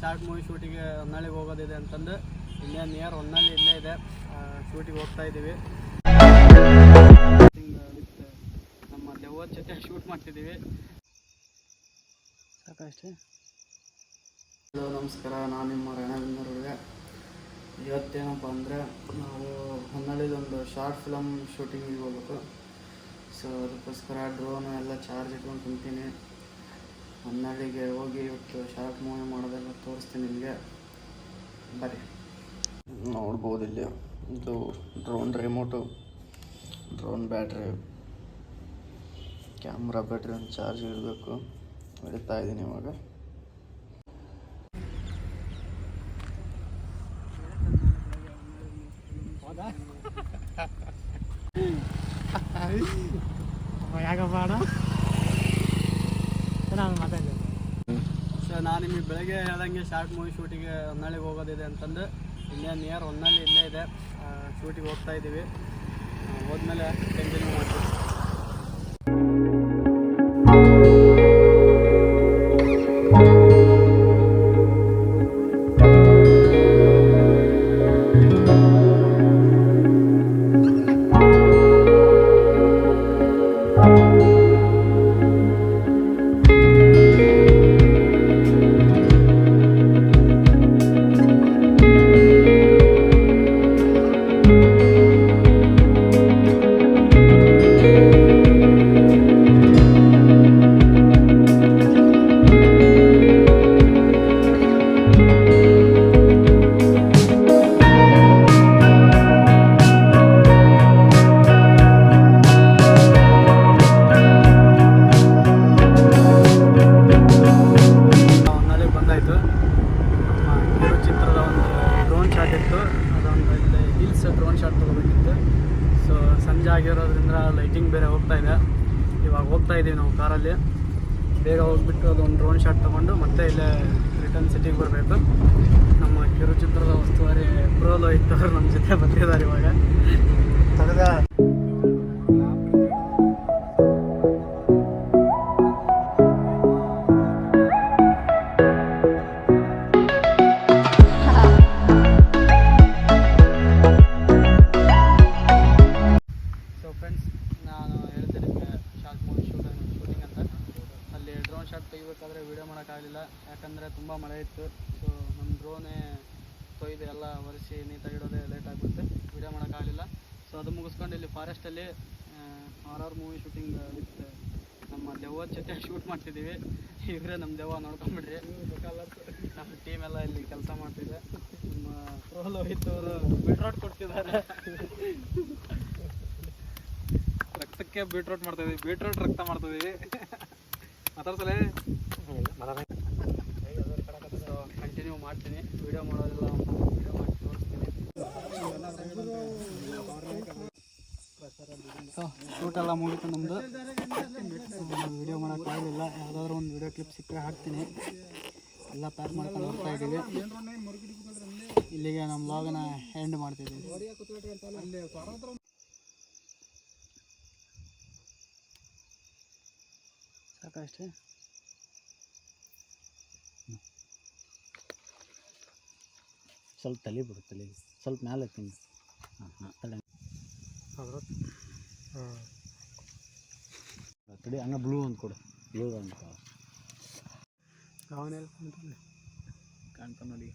Short movie ಶೂಟಿಗೆ ಹೊನ್ನಾಳಿಗೆ ಹೋಗೋದಿದೆ ಅಂತಂದು ಇಲ್ಲೇ near Honnali ಇಲ್ಲೇ ಇದೆ. ಶೂಟಿಗೆ ಹೋಗ್ತಾ ಇದ್ದೀವಿ. ನಮ್ಮ ದೆವ್ವದ ಜೊತೆ ಶೂಟ್ ಮಾಡ್ತಿದ್ದೀವಿ. ಸಾಕಷ್ಟೇ. ಹಲೋ ನಮಸ್ಕಾರ, ನಾನು ನಿಮ್ಮ ರಣವಿಂದರ್ಗೆ. ಇವತ್ತೇನಪ್ಪ ಅಂದರೆ ನಾವು ಹೊನ್ನಾಳಿದೊಂದು ಶಾರ್ಟ್ ಫಿಲಮ್ ಶೂಟಿಂಗಿಗೆ ಹೋಗ್ಬೇಕು. ಸೊ ಅದಕ್ಕೋಸ್ಕರ ಡ್ರೋನು ಎಲ್ಲ ಚಾರ್ಜ್ ಇಟ್ಕೊಂಡು ಕುಂತೀನಿ. ಹೊನ್ನಾಳಿಗೆ ಹೋಗಿ ಇವತ್ತು ಶಾರ್ಟ್ ಮೂವಿ ಮಾಡೋದೆಲ್ಲ ತೋರಿಸ್ತೀನಿ ನಿಮಗೆ. ಬರ್ರಿ. ನೋಡ್ಬೋದು ಇಲ್ಲಿ ಇದು drone remote, drone battery, camera battery ಒಂದು ಚಾರ್ಜ್ ಇಡಬೇಕು. ಇಡ್ತಾ ಇದ್ದೀನಿ ಇವಾಗ. ಸರ್ ನಾನು ನಿಮಗೆ ಬೆಳಗ್ಗೆ ಹೇಳ್ದಂಗೆ ಶಾರ್ಟ್ ಮೂವಿ ಶೂಟಿಗೆ ಹೊನ್ನಾಳಿಗೆ ಹೋಗೋದಿದೆ ಅಂತಂದು ಇಲ್ಲೇ ನಿಯರ್ ಹೊನ್ನಾಳಿ ಇಲ್ಲೇ ಇದೆ. ಶೂಟಿಗೆ ಹೋಗ್ತಾ ಇದ್ದೀವಿ. ಹೋದ್ಮೇಲೆ ಕಂಟಿನ್ಯೂ ಮಾಡ್ತೀವಿ. Drone shot ತೊಗೋಬೇಕಿತ್ತು. ಸೊ ಸಂಜೆ ಆಗಿರೋದ್ರಿಂದ ಲೈಟಿಂಗ್ ಬೇರೆ ಹೋಗ್ತಾ ಇದೆ. ಇವಾಗ ಹೋಗ್ತಾ ಇದ್ದೀವಿ ನಾವು ಕಾರಲ್ಲಿ. ಬೇಗ ಹೋಗ್ಬಿಟ್ಟು ಅದೊಂದು ಡ್ರೋನ್ ಶಾಟ್ ತೊಗೊಂಡು ಮತ್ತೆ ಇಲ್ಲೇ ರಿಟರ್ನ್ ಸಿಟಿಗೆ ಬರಬೇಕು. ನಮ್ಮ ಕಿರುಚಿತ್ರದ ಉಸ್ತುವಾರಿ ಲೋಹಿತ್ ಅವರು ನಮ್ಮ ಜೊತೆ ಬಂದಿದ್ದಾರೆ ಇವಾಗ. ನಾನು ಹೇಳ್ತೀನಿ ನಿಮಗೆ ಶಾರ್ಟ್ ಮೂವಿ ಶೂಟಿಂಗ್ ಅಂತ. ಅಲ್ಲಿ ಡ್ರೋನ್ ಶಾಟ್ ತೆಗಿಬೇಕಾದ್ರೆ ವೀಡಿಯೋ ಮಾಡೋಕ್ಕಾಗಲಿಲ್ಲ, ಯಾಕಂದರೆ ತುಂಬ ಮಳೆ ಇತ್ತು. ಸೊ ನಮ್ಮ ಡ್ರೋನೇ ಕೊಯ್ದು ಎಲ್ಲ ಒರೆಸಿ ನೀಟಾಗಿಡೋದೇ ಲೇಟ್ ಆಗಿಬಿಡುತ್ತೆ, ವೀಡಿಯೋ ಮಾಡೋಕ್ಕಾಗಲಿಲ್ಲ. ಸೊ ಅದು ಮುಗಿಸ್ಕೊಂಡು ಇಲ್ಲಿ ಫಾರೆಸ್ಟಲ್ಲಿ ಹಾರರ್ ಮೂವಿ ಶೂಟಿಂಗ್ ವಿತ್ ನಮ್ಮ ದೆವ್ವದ ಜೊತೆ ಶೂಟ್ ಮಾಡ್ತಿದ್ದೀವಿ. ಇವರೇ ನಮ್ಮ ದೆವ್ವ, ನೋಡ್ಕೊಂಬಿಡ್ರಿ. ನಮ್ಮ ಟೀಮ್ ಎಲ್ಲ ಇಲ್ಲಿ ಕೆಲಸ ಮಾಡ್ತಿದೆ. ನಮ್ಮ ಲೋಹಿತ್ ಅವರು ಬಿಟ್ರೋಟ್ ಕೊಡ್ತಿದ್ದಾರೆ. ರಕ್ತಕ್ಕೆ ಬೀಟ್ರೋಟ್ ಮಾಡ್ತಾಯಿದ್ದೀವಿ, ಬೀಟ್ರೋಟ್ ರಕ್ತ ಮಾಡ್ತಾಯಿದ್ದೀವಿ. ಮಾತಾಡ್ಸಲೇ ಸೊ ಕಂಟಿನ್ಯೂ ಮಾಡ್ತೀನಿ. ವೀಡಿಯೋ ಮಾಡೋದಿಲ್ಲ, ವೀಡಿಯೋ ಮಾಡಿ ತೋರಿಸ್ತೀನಿ. ಸೊ ಶೂಟೆಲ್ಲ ಮುಗಿತು ನಮ್ಮದು. ವೀಡಿಯೋ ಮಾಡೋಕ್ಕಾಗಲಿಲ್ಲ, ಯಾವುದಾದ್ರೂ ಒಂದು ವೀಡಿಯೋ ಕ್ಲಿಪ್ ಸಿಕ್ಕರೆ ಹಾಕ್ತೀನಿ. ಎಲ್ಲ ಪ್ಯಾಕ್ ಮಾಡ್ಕೊಂಡು ಹೋಗ್ತಾ ಇದ್ದೀವಿ. ಇಲ್ಲಿಗೆ ನಮ್ಮ ವ್ಲಾಗನ್ನ ಎಂಡ್ ಮಾಡ್ತಿದ್ದೀವಿ. ಸಾಕಷ್ಟೇ. ಸ್ವಲ್ಪ ತಲೆ ಬಿಡು, ತಲೆ ಸ್ವಲ್ಪ ಮ್ಯಾಲೆ ತಿಂದು. ತಲೆ ತಡಿ, ಹಂಗೆ ಬ್ಲೂ ಅಂತ ಕೊಡು. ಬ್ಲೂ ಅಂತ ಅವನೆಲ್ಲ ಕಾಣ್ತಾ ನೋಡಿ.